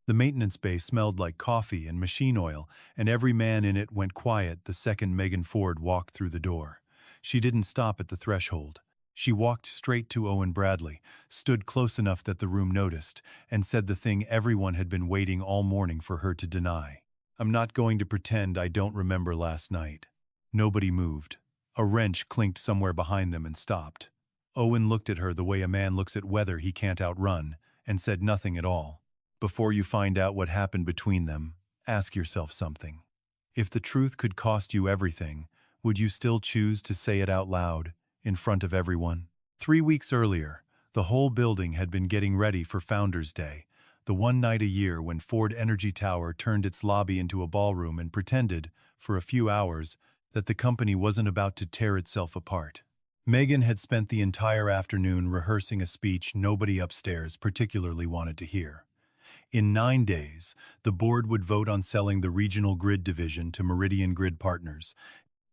The maintenance bay smelled like coffee and machine oil, and every man in it went quiet the second Megan Ford walked through the door. She didn't stop at the threshold. She walked straight to Owen Bradley, stood close enough that the room noticed, and said the thing everyone had been waiting all morning for her to deny. "I'm not going to pretend I don't remember last night." Nobody moved. A wrench clinked somewhere behind them and stopped. Owen looked at her the way a man looks at weather he can't outrun, and said nothing at all. "Before you find out what happened between them, ask yourself something. If the truth could cost you everything, would you still choose to say it out loud, in front of everyone?" 3 weeks earlier, the whole building had been getting ready for Founders Day, the one night a year when Ford Energy Tower turned its lobby into a ballroom and pretended, for a few hours, that the company wasn't about to tear itself apart. Megan had spent the entire afternoon rehearsing a speech nobody upstairs particularly wanted to hear. In 9 days, the board would vote on selling the regional grid division to Meridian Grid Partners,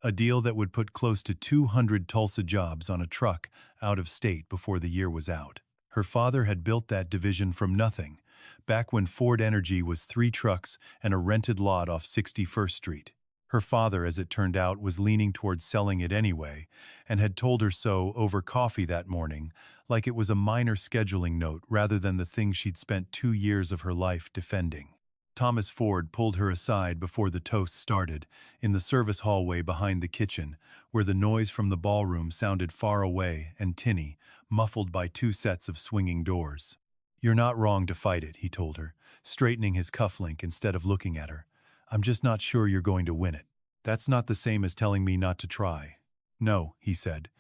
a deal that would put close to 200 Tulsa jobs on a truck out of state before the year was out. Her father had built that division from nothing, back when Ford Energy was 3 trucks and a rented lot off 61st Street. Her father, as it turned out, was leaning towards selling it anyway, and had told her so over coffee that morning, like it was a minor scheduling note rather than the thing she'd spent 2 years of her life defending. Thomas Ford pulled her aside before the toast started, in the service hallway behind the kitchen, where the noise from the ballroom sounded far away and tinny, muffled by 2 sets of swinging doors. "You're not wrong to fight it," he told her, straightening his cufflink instead of looking at her. "I'm just not sure you're going to win it. That's not the same as telling me not to try." "No," he said.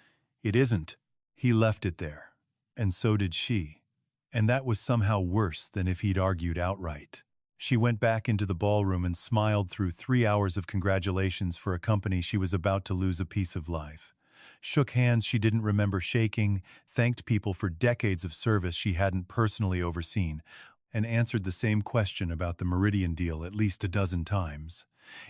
"It isn't." He left it there. And so did she. And that was somehow worse than if he'd argued outright. She went back into the ballroom and smiled through 3 hours of congratulations for a company she was about to lose a piece of life. Shook hands she didn't remember shaking, thanked people for decades of service she hadn't personally overseen, and answered the same question about the Meridian deal at least a dozen times,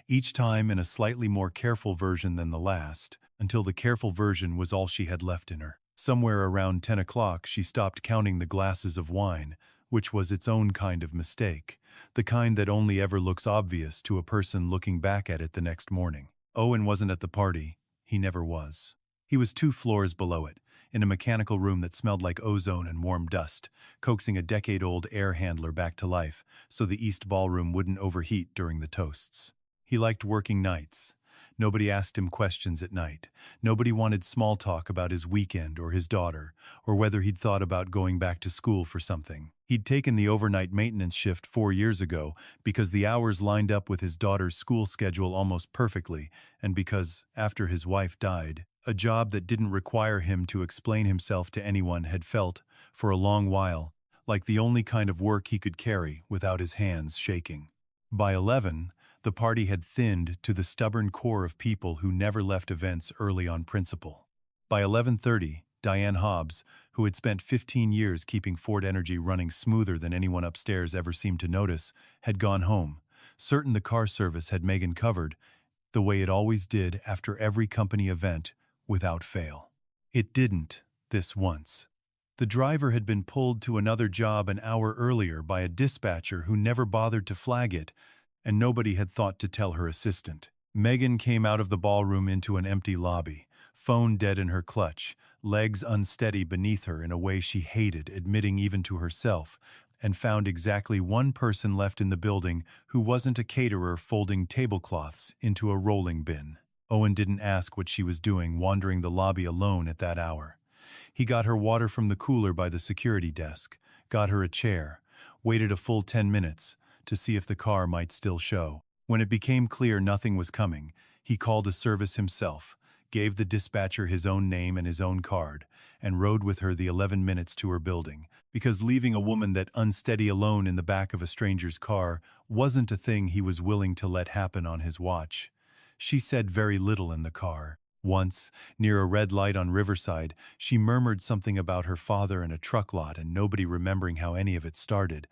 each time in a slightly more careful version than the last, until the careful version was all she had left in her. Somewhere around 10 o'clock she stopped counting the glasses of wine, which was its own kind of mistake, the kind that only ever looks obvious to a person looking back at it the next morning. Owen wasn't at the party. He never was. He was 2 floors below it, in a mechanical room that smelled like ozone and warm dust, coaxing a decade-old air handler back to life so the East Ballroom wouldn't overheat during the toasts. He liked working nights. Nobody asked him questions at night. Nobody wanted small talk about his weekend or his daughter, or whether he'd thought about going back to school for something. He'd taken the overnight maintenance shift 4 years ago because the hours lined up with his daughter's school schedule almost perfectly, and because, after his wife died, a job that didn't require him to explain himself to anyone had felt, for a long while, like the only kind of work he could carry without his hands shaking. By 11, the party had thinned to the stubborn core of people who never left events early on principle. By 11:30, Diane Hobbs, who had spent 15 years keeping Ford Energy running smoother than anyone upstairs ever seemed to notice, had gone home, certain the car service had Megan covered, the way it always did after every company event, without fail. It didn't, this once. The driver had been pulled to another job an hour earlier by a dispatcher who never bothered to flag it, and nobody had thought to tell her assistant. Megan came out of the ballroom into an empty lobby, phone dead in her clutch, legs unsteady beneath her in a way she hated admitting even to herself, and found exactly one person left in the building who wasn't a caterer folding tablecloths into a rolling bin. Owen didn't ask what she was doing wandering the lobby alone at that hour. He got her water from the cooler by the security desk, got her a chair, waited a full 10 minutes to see if the car might still show. When it became clear nothing was coming, he called a service himself, gave the dispatcher his own name and his own card, and rode with her the 11 minutes to her building, because leaving a woman that unsteady alone in the back of a stranger's car wasn't a thing he was willing to let happen on his watch. She said very little in the car. Once, near a red light on Riverside, she murmured something about her father and a truck lot and nobody remembering how any of it started.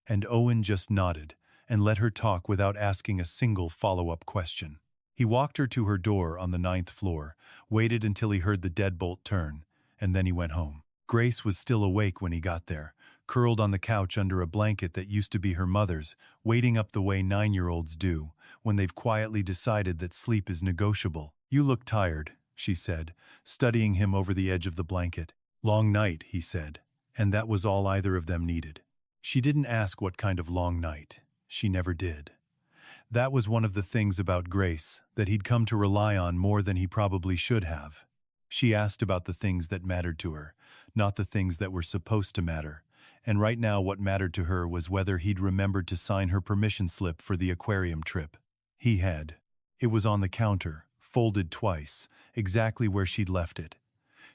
And Owen just nodded and let her talk without asking a single follow-up question. He walked her to her door on the 9th floor, waited until he heard the deadbolt turn, and then he went home. Grace was still awake when he got there, curled on the couch under a blanket that used to be her mother's, waiting up the way 9-year-olds do when they've quietly decided that sleep is negotiable. "You look tired," she said, studying him over the edge of the blanket. "Long night," he said, and that was all either of them needed. She didn't ask what kind of long night. She never did. That was one of the things about Grace that he'd come to rely on more than he probably should have. She asked about the things that mattered to her, not the things that were supposed to matter. And right now what mattered to her was whether he'd remembered to sign her permission slip for the aquarium trip. He had. It was on the counter, folded twice, exactly where she'd left it.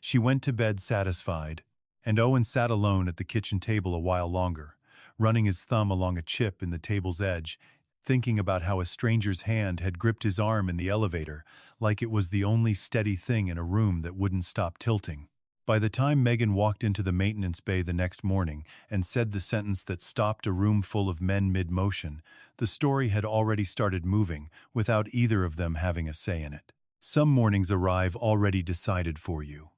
She went to bed satisfied, and Owen sat alone at the kitchen table a while longer, running his thumb along a chip in the table's edge, thinking about how a stranger's hand had gripped his arm in the elevator, like it was the only steady thing in a room that wouldn't stop tilting. By the time Megan walked into the maintenance bay the next morning and said the sentence that stopped a room full of men mid-motion, the story had already started moving without either of them having a say in it. Some mornings arrive already decided for you.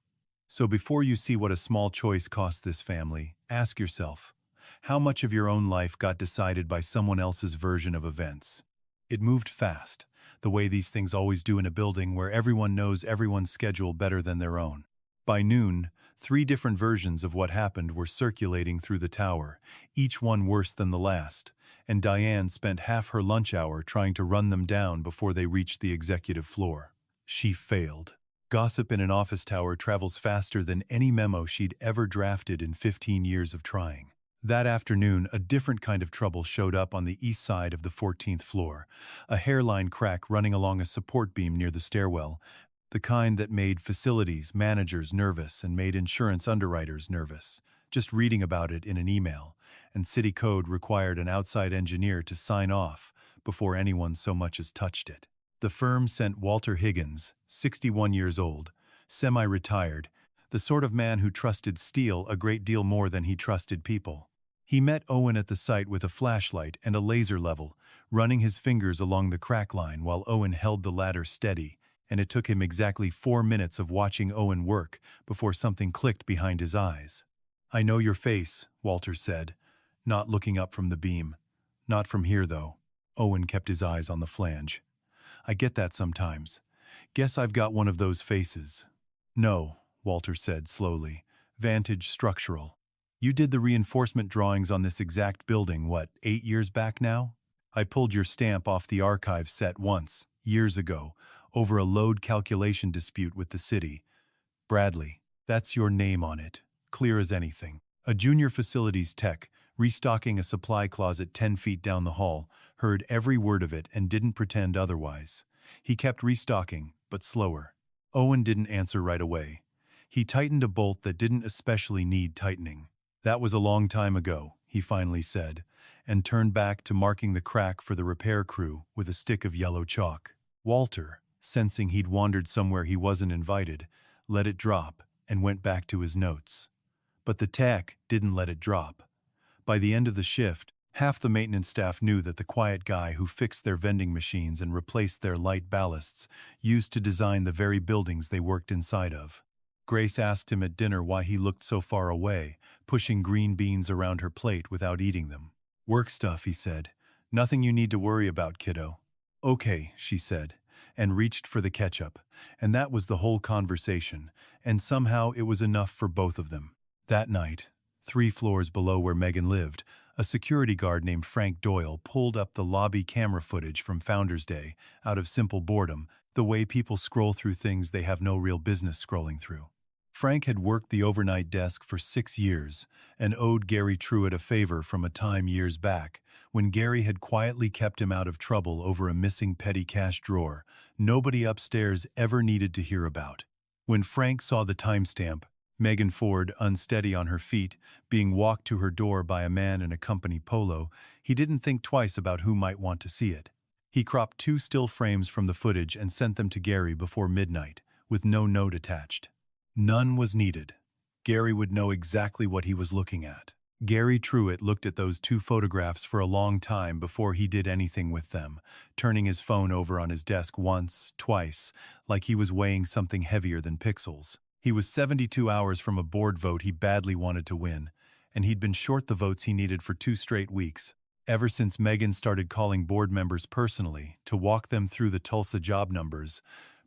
So before you see what a small choice cost this family, ask yourself, how much of your own life got decided by someone else's version of events? It moved fast, the way these things always do in a building where everyone knows everyone's schedule better than their own. By noon, 3 different versions of what happened were circulating through the tower, each one worse than the last, and Diane spent half her lunch hour trying to run them down before they reached the executive floor. She failed. Gossip in an office tower travels faster than any memo she'd ever drafted in 15 years of trying. That afternoon, a different kind of trouble showed up on the east side of the 14th floor, a hairline crack running along a support beam near the stairwell, the kind that made facilities managers nervous and made insurance underwriters nervous, just reading about it in an email, and city code required an outside engineer to sign off before anyone so much as touched it. The firm sent Walter Higgins, 61 years old, semi-retired, the sort of man who trusted steel a great deal more than he trusted people. He met Owen at the site with a flashlight and a laser level, running his fingers along the crack line while Owen held the ladder steady, and it took him exactly 4 minutes of watching Owen work before something clicked behind his eyes. "I know your face," Walter said, not looking up from the beam. "Not from here, though." Owen kept his eyes on the flange. "I get that sometimes. Guess I've got one of those faces." "No," Walter said slowly. "Vantage Structural. You did the reinforcement drawings on this exact building, 8 years back now? I pulled your stamp off the archive set once, years ago, over a load calculation dispute with the city. Bradley, that's your name on it, clear as anything." A junior facilities tech, restocking a supply closet 10 feet down the hall, heard every word of it and didn't pretend otherwise. He kept restocking, but slower. Owen didn't answer right away. He tightened a bolt that didn't especially need tightening. "That was a long time ago," he finally said, and turned back to marking the crack for the repair crew with a stick of yellow chalk. Walter, sensing he'd wandered somewhere he wasn't invited, let it drop and went back to his notes. But the tech didn't let it drop. By the end of the shift, half the maintenance staff knew that the quiet guy who fixed their vending machines and replaced their light ballasts used to design the very buildings they worked inside of. Grace asked him at dinner why he looked so far away, pushing green beans around her plate without eating them. "Work stuff," he said. "Nothing you need to worry about, kiddo." "Okay," she said, and reached for the ketchup, and that was the whole conversation, and somehow it was enough for both of them. That night, 3 floors below where Megan lived, a security guard named Frank Doyle pulled up the lobby camera footage from Founders Day out of simple boredom, the way people scroll through things they have no real business scrolling through. Frank had worked the overnight desk for 6 years and owed Gary Truitt a favor from a time years back when Gary had quietly kept him out of trouble over a missing petty cash drawer nobody upstairs ever needed to hear about. When Frank saw the timestamp, Megan Ford, unsteady on her feet, being walked to her door by a man in a company polo, he didn't think twice about who might want to see it. He cropped 2 still frames from the footage and sent them to Gary before midnight, with no note attached. None was needed. Gary would know exactly what he was looking at. Gary Truitt looked at those 2 photographs for a long time before he did anything with them, turning his phone over on his desk once, twice, like he was weighing something heavier than pixels. He was 72 hours from a board vote he badly wanted to win, and he'd been short the votes he needed for 2 straight weeks. Ever since Megan started calling board members personally to walk them through the Tulsa job numbers,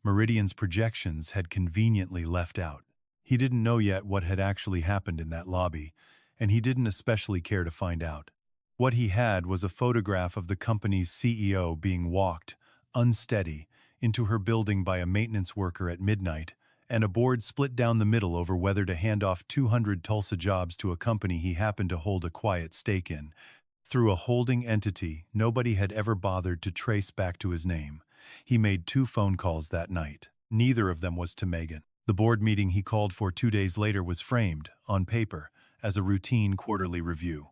Meridian's projections had conveniently left out. He didn't know yet what had actually happened in that lobby, and he didn't especially care to find out. What he had was a photograph of the company's CEO being walked, unsteady, into her building by a maintenance worker at midnight, and a board split down the middle over whether to hand off 200 Tulsa jobs to a company he happened to hold a quiet stake in. Through a holding entity nobody had ever bothered to trace back to his name. He made 2 phone calls that night. Neither of them was to Megan. The board meeting he called for 2 days later was framed, on paper, as a routine quarterly review.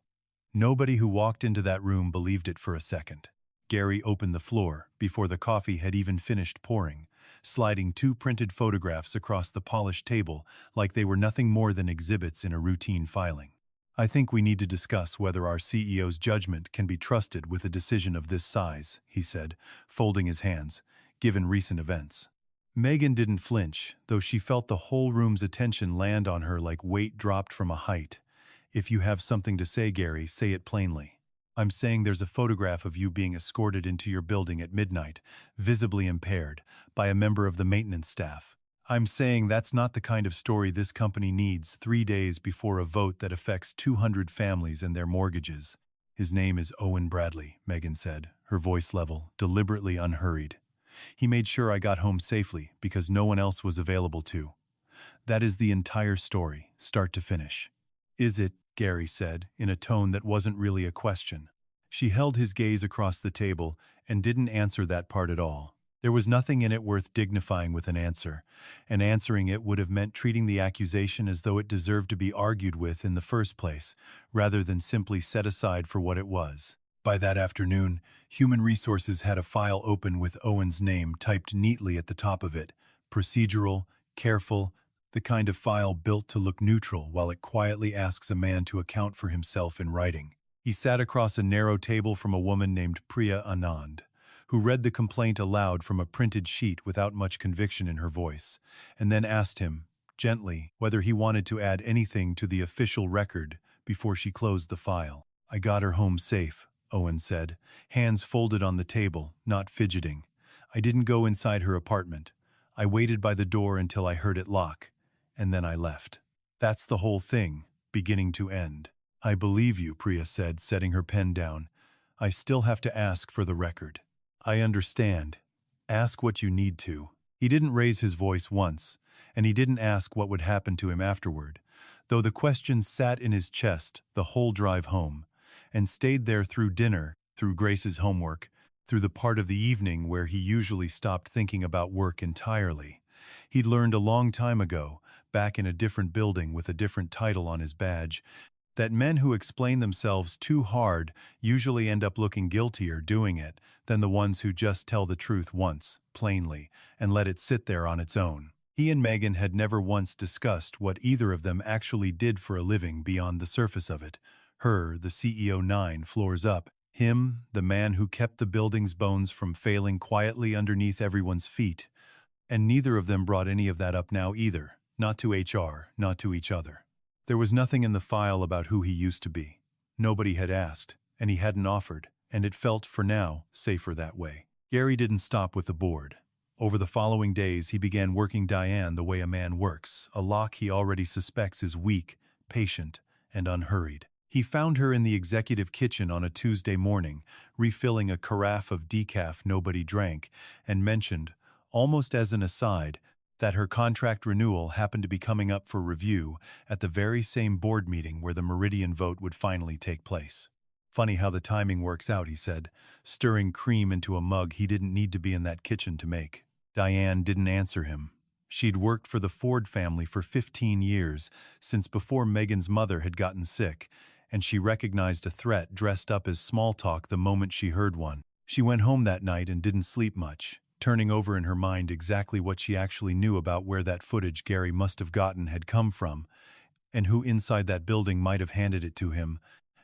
Nobody who walked into that room believed it for a second. Gary opened the floor before the coffee had even finished pouring, sliding 2 printed photographs across the polished table like they were nothing more than exhibits in a routine filing. I think we need to discuss whether our CEO's judgment can be trusted with a decision of this size, he said, folding his hands, given recent events. Megan didn't flinch, though she felt the whole room's attention land on her like weight dropped from a height. If you have something to say, Gary, say it plainly. I'm saying there's a photograph of you being escorted into your building at midnight, visibly impaired, by a member of the maintenance staff. I'm saying that's not the kind of story this company needs 3 days before a vote that affects 200 families and their mortgages. His name is Owen Bradley, Megan said, her voice level, deliberately unhurried. He made sure I got home safely because no one else was available to. That is the entire story, start to finish. Is it? Gary said, in a tone that wasn't really a question. She held his gaze across the table and didn't answer that part at all. There was nothing in it worth dignifying with an answer, and answering it would have meant treating the accusation as though it deserved to be argued with in the first place, rather than simply set aside for what it was. By that afternoon, Human Resources had a file open with Owen's name typed neatly at the top of it. Procedural, careful, the kind of file built to look neutral while it quietly asks a man to account for himself in writing. He sat across a narrow table from a woman named Priya Anand, who read the complaint aloud from a printed sheet without much conviction in her voice, and then asked him, gently, whether he wanted to add anything to the official record before she closed the file. I got her home safe, Owen said, hands folded on the table, not fidgeting. I didn't go inside her apartment. I waited by the door until I heard it lock, and then I left. That's the whole thing, beginning to end. I believe you, Priya said, setting her pen down. I still have to ask for the record. I understand. Ask what you need to. He didn't raise his voice once, and he didn't ask what would happen to him afterward, though the question sat in his chest the whole drive home, and stayed there through dinner, through Grace's homework, through the part of the evening where he usually stopped thinking about work entirely. He'd learned a long time ago, back in a different building with a different title on his badge, that men who explain themselves too hard usually end up looking guiltier doing it than the ones who just tell the truth once, plainly, and let it sit there on its own. He and Megan had never once discussed what either of them actually did for a living beyond the surface of it. Her, the CEO 9 floors up. Him, the man who kept the building's bones from failing quietly underneath everyone's feet. And neither of them brought any of that up now either. Not to HR, not to each other. There was nothing in the file about who he used to be. Nobody had asked, and he hadn't offered, and it felt, for now, safer that way. Gary didn't stop with the board. Over the following days, he began working Diane the way a man works, a lock he already suspects is weak, patient, and unhurried. He found her in the executive kitchen on a Tuesday morning, refilling a carafe of decaf nobody drank, and mentioned, almost as an aside, that her contract renewal happened to be coming up for review at the very same board meeting where the Meridian vote would finally take place. Funny how the timing works out, he said, stirring cream into a mug he didn't need to be in that kitchen to make. Diane didn't answer him. She'd worked for the Ford family for 15 years, since before Megan's mother had gotten sick, and she recognized a threat dressed up as small talk the moment she heard one. She went home that night and didn't sleep much, turning over in her mind exactly what she actually knew about where that footage Gary must have gotten had come from, and who inside that building might have handed it to him,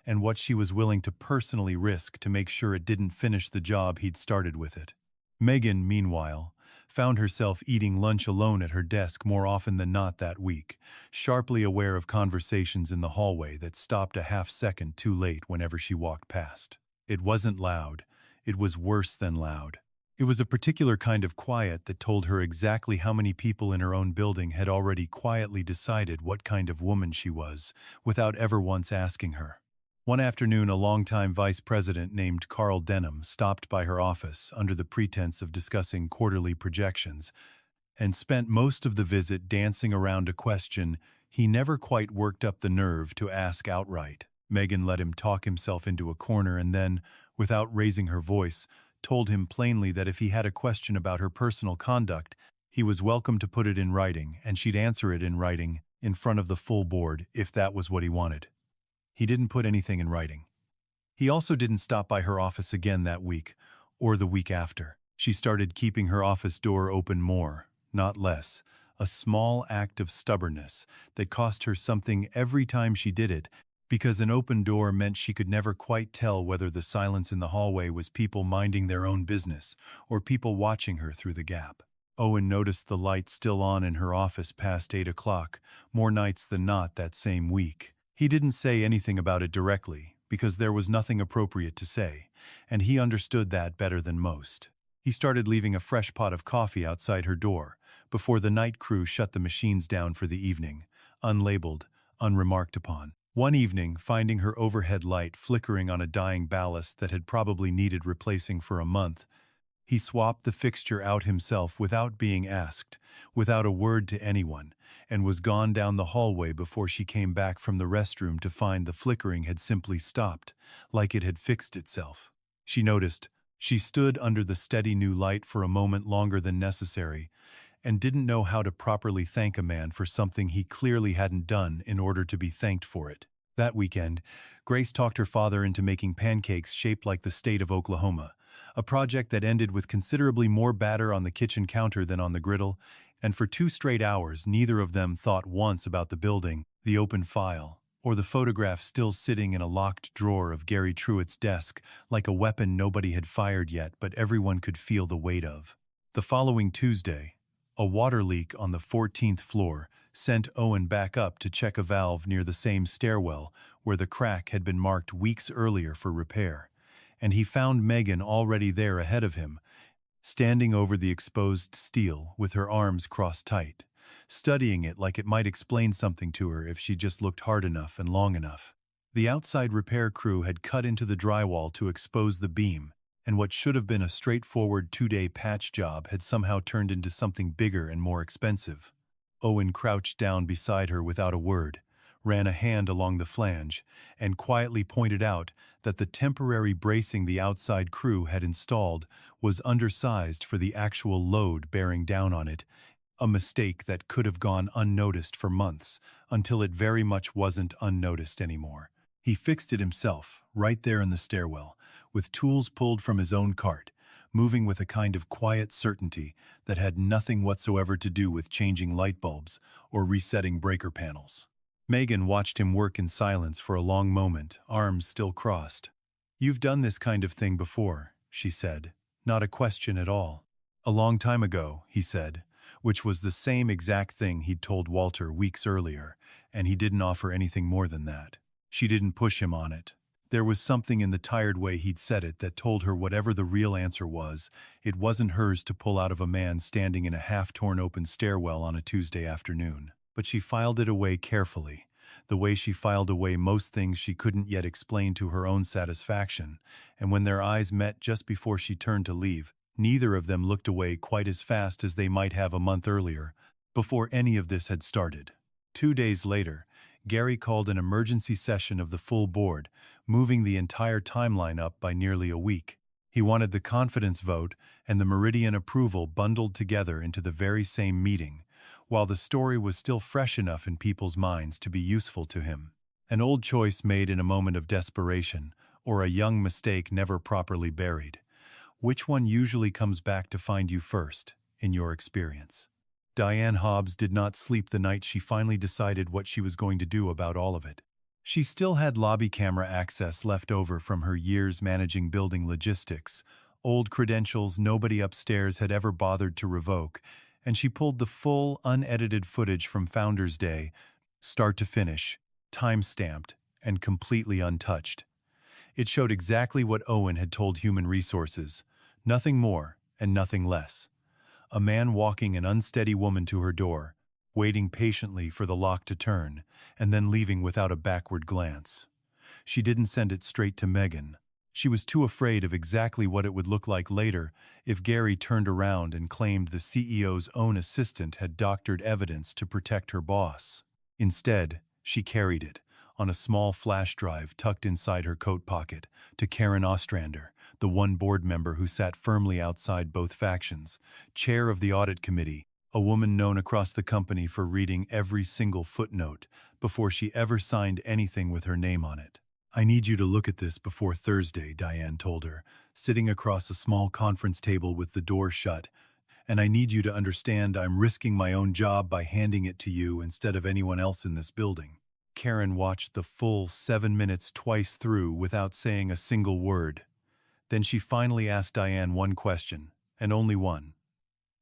and what she was willing to personally risk to make sure it didn't finish the job he'd started with it. Megan, meanwhile, found herself eating lunch alone at her desk more often than not that week, sharply aware of conversations in the hallway that stopped a half-second too late whenever she walked past. It wasn't loud. It was worse than loud. It was a particular kind of quiet that told her exactly how many people in her own building had already quietly decided what kind of woman she was, without ever once asking her. One afternoon, a longtime vice president named Carl Denham stopped by her office under the pretense of discussing quarterly projections, and spent most of the visit dancing around a question he never quite worked up the nerve to ask outright. Megan let him talk himself into a corner and then, without raising her voice, told him plainly that if he had a question about her personal conduct, he was welcome to put it in writing, and she'd answer it in writing, in front of the full board, if that was what he wanted. He didn't put anything in writing. He also didn't stop by her office again that week, or the week after. She started keeping her office door open more, not less, a small act of stubbornness that cost her something every time she did it, because an open door meant she could never quite tell whether the silence in the hallway was people minding their own business or people watching her through the gap. Owen noticed the light still on in her office past 8 o'clock, more nights than not that same week. He didn't say anything about it directly, because there was nothing appropriate to say, and he understood that better than most. He started leaving a fresh pot of coffee outside her door, before the night crew shut the machines down for the evening, unlabeled, unremarked upon. One evening, finding her overhead light flickering on a dying ballast that had probably needed replacing for a month, he swapped the fixture out himself without being asked, without a word to anyone, and was gone down the hallway before she came back from the restroom to find the flickering had simply stopped, like it had fixed itself. She noticed. She stood under the steady new light for a moment longer than necessary, and didn't know how to properly thank a man for something he clearly hadn't done in order to be thanked for it. That weekend, Grace talked her father into making pancakes shaped like the state of Oklahoma, a project that ended with considerably more batter on the kitchen counter than on the griddle, and for 2 straight hours neither of them thought once about the building, the open file, or the photograph still sitting in a locked drawer of Gary Truitt's desk like a weapon nobody had fired yet but everyone could feel the weight of. The following Tuesday, a water leak on the 14th floor sent Owen back up to check a valve near the same stairwell where the crack had been marked weeks earlier for repair, and he found Megan already there ahead of him, standing over the exposed steel with her arms crossed tight, studying it like it might explain something to her if she just looked hard enough and long enough. The outside repair crew had cut into the drywall to expose the beam, and what should have been a straightforward 2-day patch job had somehow turned into something bigger and more expensive. Owen crouched down beside her without a word, ran a hand along the flange, and quietly pointed out that the temporary bracing the outside crew had installed was undersized for the actual load bearing down on it, a mistake that could have gone unnoticed for months until it very much wasn't unnoticed anymore. He fixed it himself, right there in the stairwell, with tools pulled from his own cart, moving with a kind of quiet certainty that had nothing whatsoever to do with changing light bulbs or resetting breaker panels. Megan watched him work in silence for a long moment, arms still crossed. "You've done this kind of thing before," she said. "Not a question at all." "A long time ago," he said, which was the same exact thing he'd told Walter weeks earlier, and he didn't offer anything more than that. She didn't push him on it. There was something in the tired way he'd said it that told her whatever the real answer was, it wasn't hers to pull out of a man standing in a half-torn open stairwell on a Tuesday afternoon. But she filed it away carefully, the way she filed away most things she couldn't yet explain to her own satisfaction, and when their eyes met just before she turned to leave, neither of them looked away quite as fast as they might have a month earlier, before any of this had started. 2 days later, Gary called an emergency session of the full board, moving the entire timeline up by nearly a week. He wanted the confidence vote and the Meridian approval bundled together into the very same meeting, while the story was still fresh enough in people's minds to be useful to him. An old choice made in a moment of desperation, or a young mistake never properly buried. Which one usually comes back to find you first, in your experience? Diane Hobbs did not sleep the night she finally decided what she was going to do about all of it. She still had lobby camera access left over from her years managing building logistics, old credentials nobody upstairs had ever bothered to revoke, and she pulled the full, unedited footage from Founders Day, start to finish, time-stamped, and completely untouched. It showed exactly what Owen had told Human Resources, nothing more and nothing less. A man walking an unsteady woman to her door, waiting patiently for the lock to turn, and then leaving without a backward glance. She didn't send it straight to Megan. She was too afraid of exactly what it would look like later if Gary turned around and claimed the CEO's own assistant had doctored evidence to protect her boss. Instead, she carried it, on a small flash drive tucked inside her coat pocket, to Karen Ostrander, the one board member who sat firmly outside both factions, chair of the audit committee, a woman known across the company for reading every single footnote before she ever signed anything with her name on it. "I need you to look at this before Thursday," Diane told her, sitting across a small conference table with the door shut. "And I need you to understand I'm risking my own job by handing it to you instead of anyone else in this building." Karen watched the full 7 minutes twice through without saying a single word. Then she finally asked Diane one question, and only one.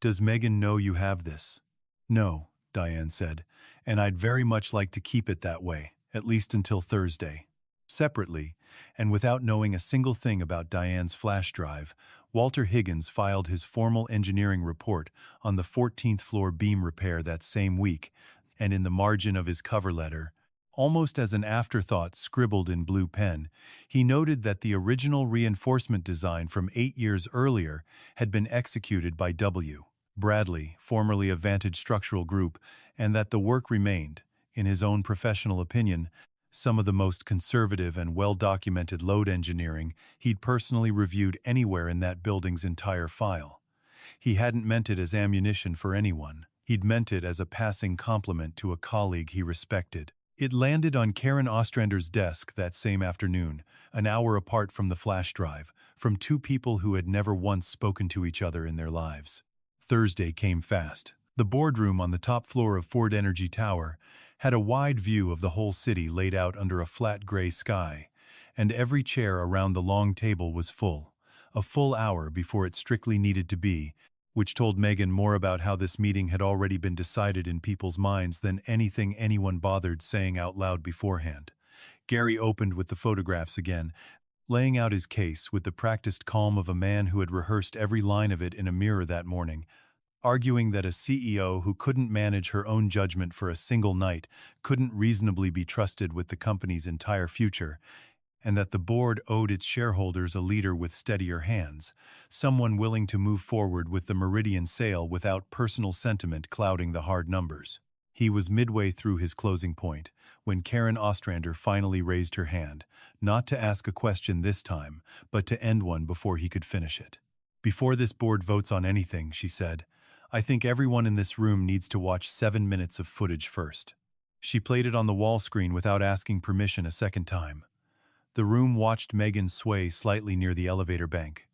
"Does Megan know you have this?" "No," Diane said, "and I'd very much like to keep it that way, at least until Thursday." Separately, and without knowing a single thing about Diane's flash drive, Walter Higgins filed his formal engineering report on the 14th floor beam repair that same week, and in the margin of his cover letter, almost as an afterthought scribbled in blue pen, he noted that the original reinforcement design from 8 years earlier had been executed by W. Bradley, formerly of Vantage Structural Group, and that the work remained, in his own professional opinion, some of the most conservative and well-documented load engineering he'd personally reviewed anywhere in that building's entire file. He hadn't meant it as ammunition for anyone. He'd meant it as a passing compliment to a colleague he respected. It landed on Karen Ostrander's desk that same afternoon, an hour apart from the flash drive, from two people who had never once spoken to each other in their lives. Thursday came fast. The boardroom on the top floor of Ford Energy Tower had a wide view of the whole city laid out under a flat gray sky, and every chair around the long table was full, a full hour before it strictly needed to be, which told Megan more about how this meeting had already been decided in people's minds than anything anyone bothered saying out loud beforehand. Gary opened with the photographs again, laying out his case with the practiced calm of a man who had rehearsed every line of it in a mirror that morning, arguing that a CEO who couldn't manage her own judgment for a single night couldn't reasonably be trusted with the company's entire future, and that the board owed its shareholders a leader with steadier hands, someone willing to move forward with the Meridian sale without personal sentiment clouding the hard numbers. He was midway through his closing point when Karen Ostrander finally raised her hand, not to ask a question this time, but to end one before he could finish it. "Before this board votes on anything," she said, "I think everyone in this room needs to watch 7 minutes of footage first." She played it on the wall screen without asking permission a second time. The room watched Megan sway slightly near the elevator bank,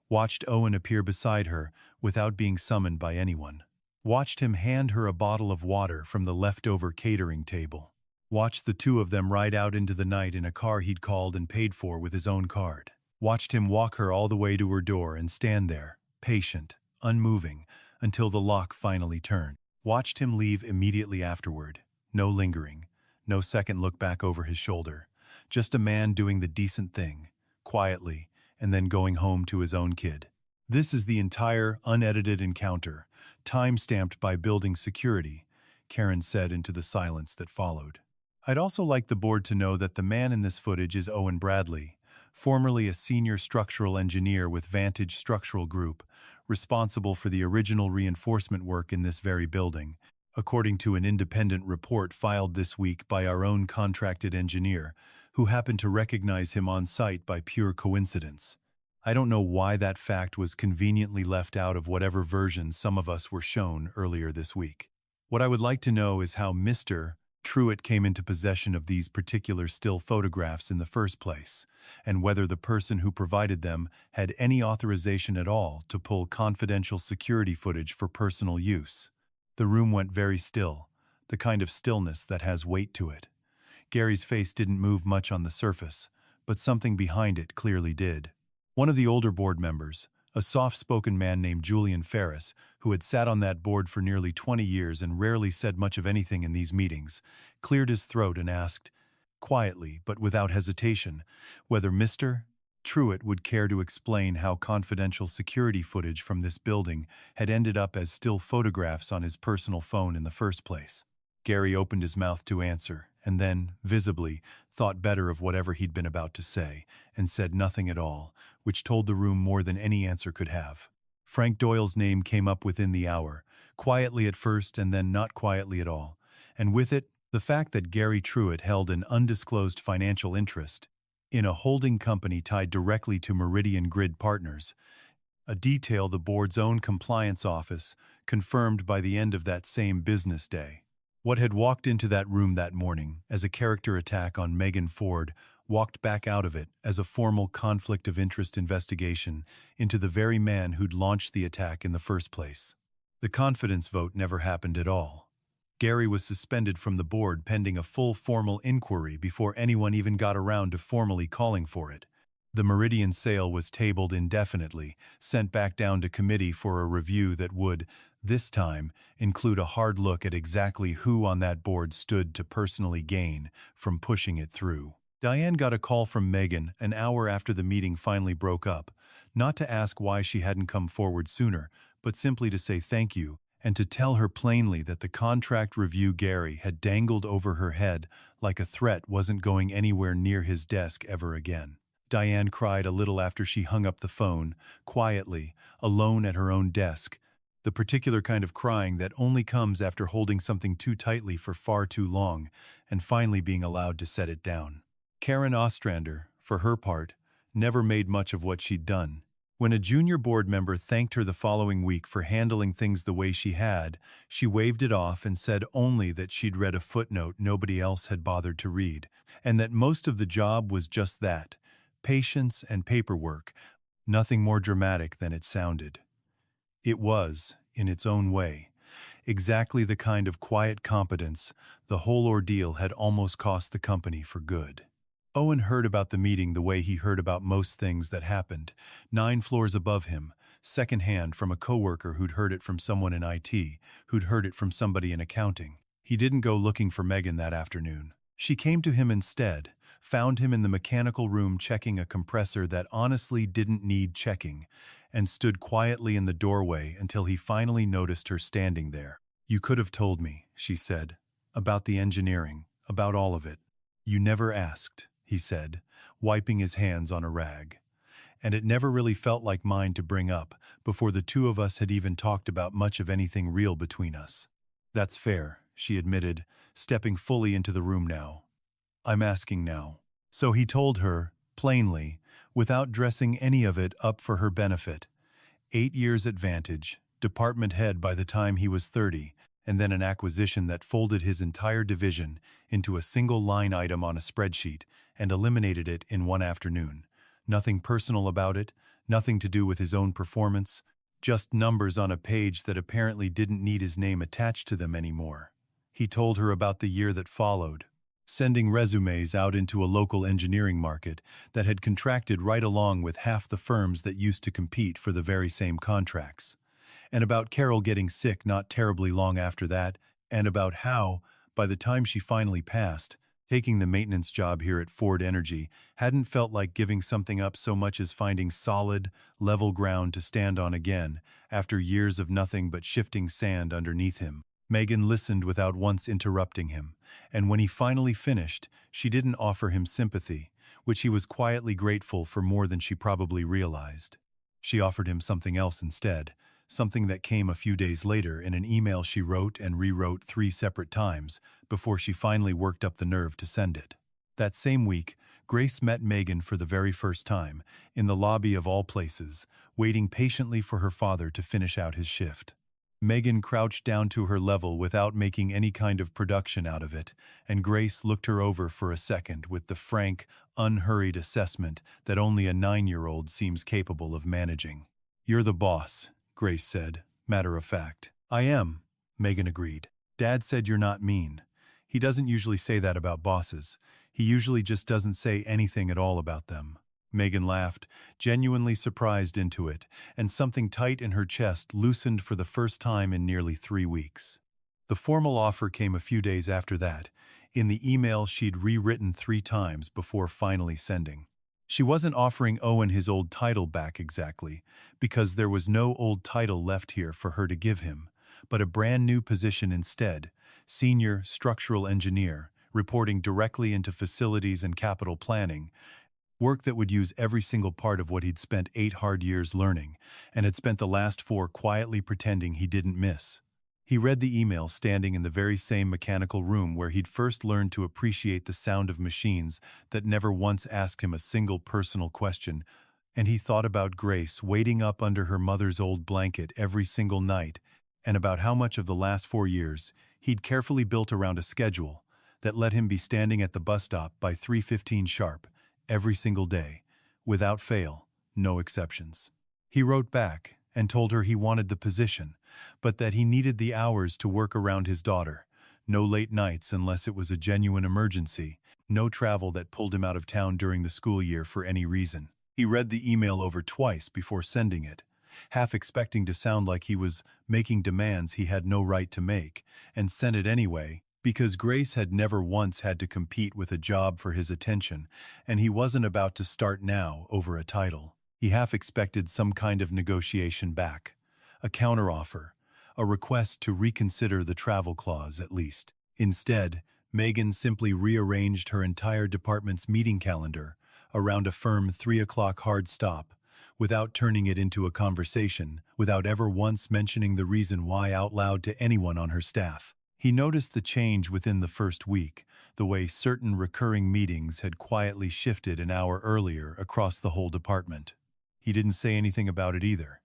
watched Owen appear beside her without being summoned by anyone, watched him hand her a bottle of water from the leftover catering table, watched the two of them ride out into the night in a car he'd called and paid for with his own card, watched him walk her all the way to her door and stand there, patient, unmoving, until the lock finally turned. Watched him leave immediately afterward. No lingering, no second look back over his shoulder. Just a man doing the decent thing, quietly, and then going home to his own kid. "This is the entire, unedited encounter, time-stamped by building security," Karen said into the silence that followed. "I'd also like the board to know that the man in this footage is Owen Bradley, formerly a senior structural engineer with Vantage Structural Group, responsible for the original reinforcement work in this very building, according to an independent report filed this week by our own contracted engineer, who happened to recognize him on site by pure coincidence. I don't know why that fact was conveniently left out of whatever version some of us were shown earlier this week. What I would like to know is how Mr. Truitt came into possession of these particular still photographs in the first place, and whether the person who provided them had any authorization at all to pull confidential security footage for personal use." The room went very still, the kind of stillness that has weight to it. Gary's face didn't move much on the surface, but something behind it clearly did. One of the older board members, A soft-spoken man named Julian Ferris, who had sat on that board for nearly 20 years and rarely said much of anything in these meetings, cleared his throat and asked, quietly but without hesitation, whether Mr. Truitt would care to explain how confidential security footage from this building had ended up as still photographs on his personal phone in the first place. Gary opened his mouth to answer, and then, visibly, thought better of whatever he'd been about to say, and said nothing at all, which told the room more than any answer could have. Frank Doyle's name came up within the hour, quietly at first and then not quietly at all, and with it, the fact that Gary Truitt held an undisclosed financial interest in a holding company tied directly to Meridian Grid Partners, a detail the board's own compliance office confirmed by the end of that same business day. What had walked into that room that morning as a character attack on Megan Ford walked back out of it as a formal conflict of interest investigation into the very man who'd launched the attack in the first place. The confidence vote never happened at all. Gary was suspended from the board pending a full formal inquiry before anyone even got around to formally calling for it. The Meridian sale was tabled indefinitely, sent back down to committee for a review that would, this time, include a hard look at exactly who on that board stood to personally gain from pushing it through. Diane got a call from Megan an hour after the meeting finally broke up, not to ask why she hadn't come forward sooner, but simply to say thank you, and to tell her plainly that the contract review Gary had dangled over her head like a threat wasn't going anywhere near his desk ever again. Diane cried a little after she hung up the phone, quietly, alone at her own desk, the particular kind of crying that only comes after holding something too tightly for far too long and finally being allowed to set it down. Karen Ostrander, for her part, never made much of what she'd done. When a junior board member thanked her the following week for handling things the way she had, she waved it off and said only that she'd read a footnote nobody else had bothered to read, and that most of the job was just that, patience and paperwork, nothing more dramatic than it sounded. It was, in its own way, exactly the kind of quiet competence the whole ordeal had almost cost the company for good. Owen heard about the meeting the way he heard about most things that happened, 9 floors above him, secondhand from a coworker who'd heard it from someone in IT, who'd heard it from somebody in accounting. He didn't go looking for Megan that afternoon. She came to him instead, found him in the mechanical room checking a compressor that honestly didn't need checking, and stood quietly in the doorway until he finally noticed her standing there. "You could have told me," she said, "about the engineering, about all of it. You never asked," he said, wiping his hands on a rag. "And it never really felt like mine to bring up before the two of us had even talked about much of anything real between us." "That's fair," she admitted, stepping fully into the room now. "I'm asking now." So he told her, plainly, without dressing any of it up for her benefit. 8 years at Vantage, department head by the time he was 30, and then an acquisition that folded his entire division into a single line item on a spreadsheet and eliminated it in one afternoon. Nothing personal about it, nothing to do with his own performance, just numbers on a page that apparently didn't need his name attached to them anymore. He told her about the year that followed, sending resumes out into a local engineering market that had contracted right along with half the firms that used to compete for the very same contracts, and about Carol getting sick not terribly long after that, and about how, by the time she finally passed, taking the maintenance job here at Ford Energy hadn't felt like giving something up so much as finding solid, level ground to stand on again after years of nothing but shifting sand underneath him. Megan listened without once interrupting him, and when he finally finished, she didn't offer him sympathy, which he was quietly grateful for more than she probably realized. She offered him something else instead, something that came a few days later in an email she wrote and rewrote 3 separate times before she finally worked up the nerve to send it. That same week, Grace met Megan for the very first time, in the lobby of all places, waiting patiently for her father to finish out his shift. Megan crouched down to her level without making any kind of production out of it, and Grace looked her over for a second with the frank, unhurried assessment that only a 9-year-old seems capable of managing. "You're the boss," Grace said, matter of fact. "I am," Megan agreed. "Dad said you're not mean. He doesn't usually say that about bosses. He usually just doesn't say anything at all about them." Megan laughed, genuinely surprised into it, and something tight in her chest loosened for the first time in nearly 3 weeks. The formal offer came a few days after that, in the email she'd rewritten 3 times before finally sending. She wasn't offering Owen his old title back exactly, because there was no old title left here for her to give him, but a brand new position instead, senior structural engineer, reporting directly into facilities and capital planning, work that would use every single part of what he'd spent 8 hard years learning, and had spent the last 4 quietly pretending he didn't miss. He read the email standing in the very same mechanical room where he'd first learned to appreciate the sound of machines that never once asked him a single personal question, and he thought about Grace waiting up under her mother's old blanket every single night, and about how much of the last 4 years he'd carefully built around a schedule that let him be standing at the bus stop by 3:15 sharp, every single day, without fail, no exceptions. He wrote back and told her he wanted the position, but that he needed the hours to work around his daughter, no late nights unless it was a genuine emergency, no travel that pulled him out of town during the school year for any reason. He read the email over twice before sending it, half expecting to sound like he was making demands he had no right to make, and sent it anyway, because Grace had never once had to compete with a job for his attention, and he wasn't about to start now over a title. He half expected some kind of negotiation back, a counteroffer, a request to reconsider the travel clause at least. Instead, Megan simply rearranged her entire department's meeting calendar around a firm 3 o'clock hard stop, without turning it into a conversation, without ever once mentioning the reason why out loud to anyone on her staff. He noticed the change within the first week, the way certain recurring meetings had quietly shifted an hour earlier across the whole department. He didn't say anything about it either.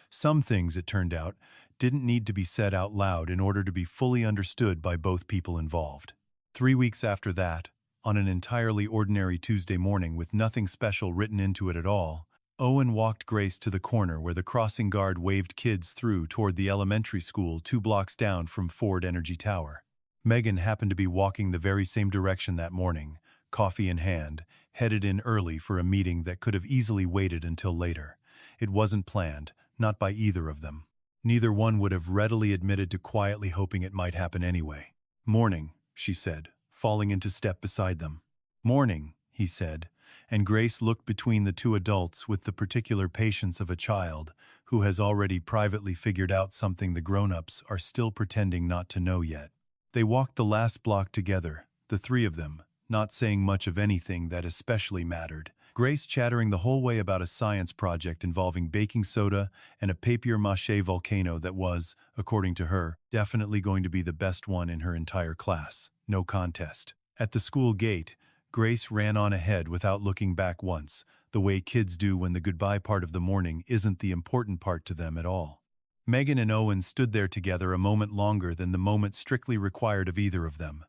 Some things, it turned out, didn't need to be said out loud in order to be fully understood by both people involved. 3 weeks after that, on an entirely ordinary Tuesday morning with nothing special written into it at all, Owen walked Grace to the corner where the crossing guard waved kids through toward the elementary school 2 blocks down from Ford Energy Tower. Megan happened to be walking the very same direction that morning, coffee in hand, headed in early for a meeting that could have easily waited until later. It wasn't planned, not by either of them. Neither one would have readily admitted to quietly hoping it might happen anyway. "Morning," she said, falling into step beside them. "Morning," he said, and Grace looked between the 2 adults with the particular patience of a child who has already privately figured out something the grown-ups are still pretending not to know yet. They walked the last block together, the 3 of them, not saying much of anything that especially mattered. Grace chattering the whole way about a science project involving baking soda and a papier-mâché volcano that was, according to her, definitely going to be the best one in her entire class. No contest. At the school gate, Grace ran on ahead without looking back once, the way kids do when the goodbye part of the morning isn't the important part to them at all. Megan and Owen stood there together a moment longer than the moment strictly required of either of them.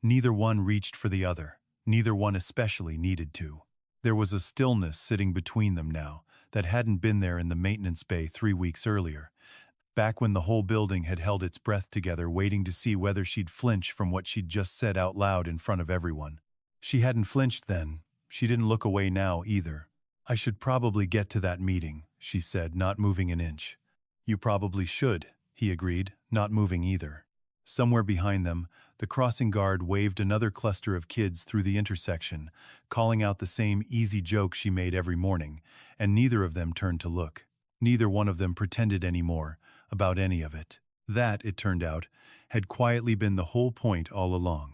Neither one reached for the other. Neither one especially needed to. There was a stillness sitting between them now that hadn't been there in the maintenance bay 3 weeks earlier, back when the whole building had held its breath together waiting to see whether she'd flinch from what she'd just said out loud in front of everyone. She hadn't flinched then. She didn't look away now either. "I should probably get to that meeting," she said, not moving an inch. "You probably should," he agreed, not moving either. Somewhere behind them, the crossing guard waved another cluster of kids through the intersection, calling out the same easy joke she made every morning, and neither of them turned to look. Neither one of them pretended anymore about any of it. That, it turned out, had quietly been the whole point all along.